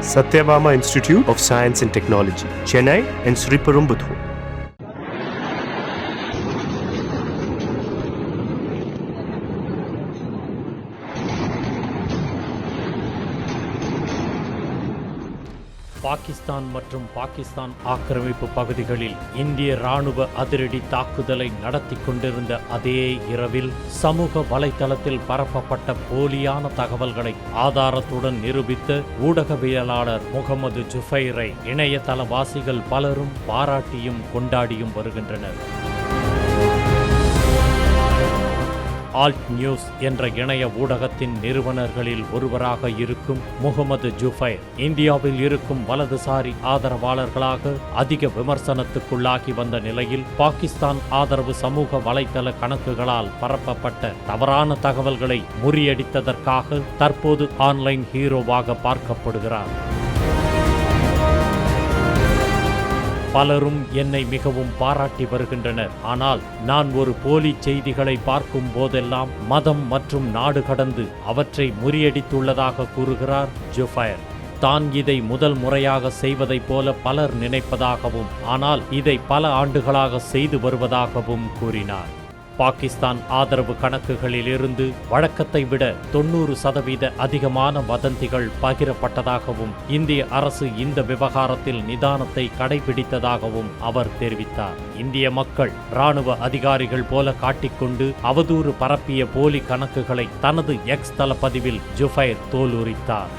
Satyabama Institute of Science and Technology, Chennai and Sriperumbudur. Pakistan மற்றும் பாகிஸ்தான் ஆக்கிரமிப்பு பகுதிகளில் இந்திய ராணுவ அதிரடி தாக்குதலை நடத்தி கொண்டிருந்த அதே இரவில் சமூக வலைதளத்தில் பரப்பப்பட்ட போலியான தகவல்களை ஆதாரத்துடன் நிரூபித்த ஊடகவியலாளர் முகமது ஜுஃபைரை இணையதளவாசிகள் பலரும் பாராட்டியும் கொண்டாடியும் வருகின்றனர். ஆல்ட் நியூஸ் என்ற இணைய ஊடகத்தின் நிறுவனர்களில் ஒருவராக இருக்கும் முகமது ஜுஃபைர் இந்தியாவில் இருக்கும் வலதுசாரி ஆதரவாளர்களாக அதிக விமர்சனத்துக்குள்ளாகி வந்த நிலையில் பாகிஸ்தான் ஆதரவு சமூக வலைதள கணக்குகளால் பரப்பப்பட்ட தவறான தகவல்களை முறியடித்ததற்காக தற்போது ஆன்லைன் ஹீரோவாக பார்க்கப்படுகிறார். பலரும் என்னை மிகவும் பாராட்டி வருகின்றனர். ஆனால் நான் ஒரு போலி செய்திகளை பார்க்கும் போதெல்லாம் மதம் மற்றும் நாடு கடந்து அவற்றை முறியடித்துள்ளதாக கூறுகிறார் ஜுஃபைர். தான் இதை முதல் முறையாக செய்வதைப் போல பலர் நினைப்பதாகவும் ஆனால் இதை பல ஆண்டுகளாக செய்து வருவதாகவும் கூறினார். பாகிஸ்தான் ஆதரவு கணக்குகளிலிருந்து வழக்கத்தை விட 90% அதிகமான வதந்திகள் பகிரப்பட்டதாகவும் இந்திய அரசு இந்த விவகாரத்தில் நிதானத்தை கடைபிடித்ததாகவும் அவர் தெரிவித்தார். இந்திய மக்கள் ராணுவ அதிகாரிகள் போல காட்டிக்கொண்டு அவதூறு பரப்பிய போலி கணக்குகளை தனது எக்ஸ் தளப்பதிவில் ஜுஃபைர் தோலுரித்தார்.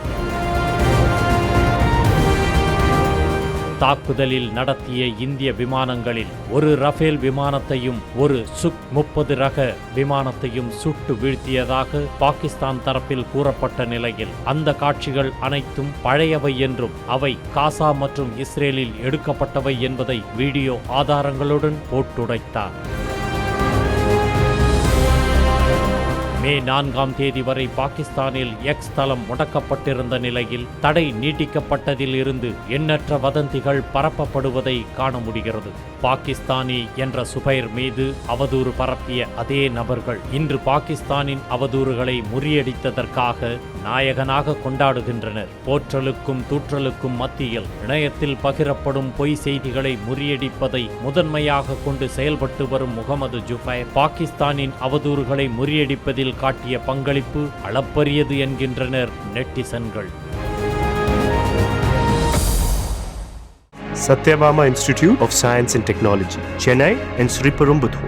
தாக்குதலில் நடத்திய இந்திய விமானங்களில் ஒரு ரஃபேல் விமானத்தையும் ஒரு சுக்-30 ரக விமானத்தையும் சுட்டு வீழ்த்தியதாக பாகிஸ்தான் தரப்பில் கூறப்பட்ட நிலையில் அந்த காட்சிகள் அனைத்தும் பழையவை என்றும் அவை காசா மற்றும் இஸ்ரேலில் எடுக்கப்பட்டவை என்பதை வீடியோ ஆதாரங்களுடன் போட்டுடைத்தார். மே 4ஆம் தேதி வரை பாகிஸ்தானில் எக்ஸ் தளம் முடக்கப்பட்டிருந்த நிலையில் தடை நீட்டிக்கப்பட்டதில் இருந்து எண்ணற்ற வதந்திகள் பரப்பப்படுவதை காண முடிகிறது. பாகிஸ்தானி என்ற சுபைர் மீது அவதூறு பரப்பிய அதே நபர்கள் இன்று பாகிஸ்தானின் அவதூறுகளை முறியடித்ததற்காக நாயகனாக கொண்டாடுகின்றனர். போற்றலுக்கும் தூற்றலுக்கும் மத்தியில் இணையத்தில் பகிரப்படும் பொய் செய்திகளை முறியடிப்பதை முதன்மையாக கொண்டு செயல்பட்டு வரும் முகமது ஜுஃபைர் பாகிஸ்தானின் அவதூறுகளை முறியடிப்பதில் காட்டிய பங்களிப்பு அளப்பரியது என்கின்றனர் நெட்டிசன்கள். Satyabama Institute of Science and Technology, Chennai and Sriperumbudur.